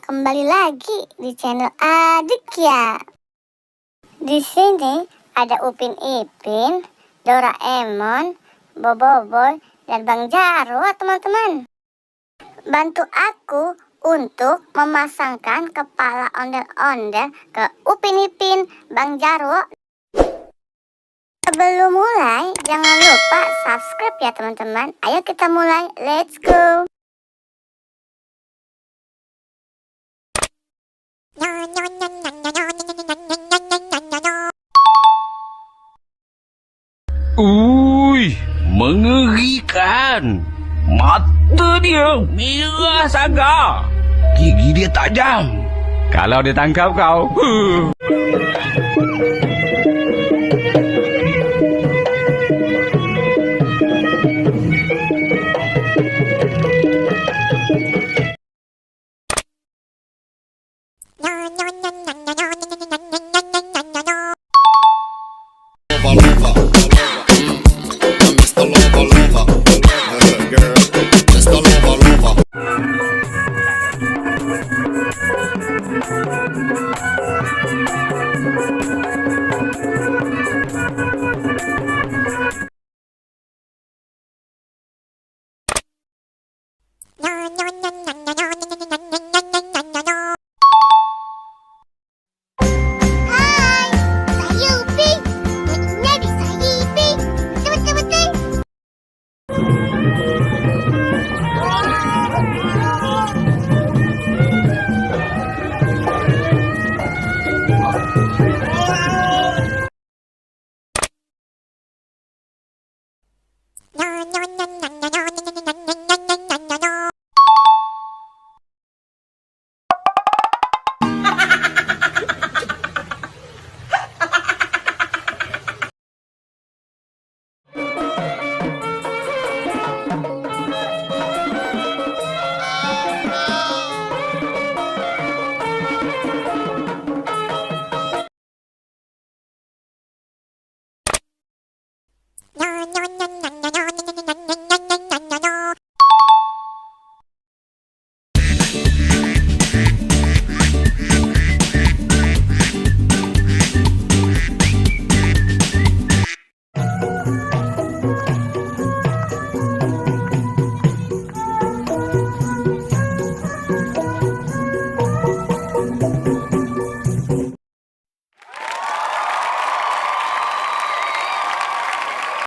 kembali lagi di channel Aditya. Di sini ada Upin Ipin, Doraemon, Boboiboy, dan Bang Jarwo, teman-teman. Bantu aku untuk memasangkan kepala ondel-ondel ke Upin Ipin, Bang Jarwo. Sebelum mulai, jangan lupa subscribe ya teman-teman. Ayo kita mulai, let's go. Mengerikan. Mata dia merah sangat. Gigi dia tajam. Kalau dia tangkap kau,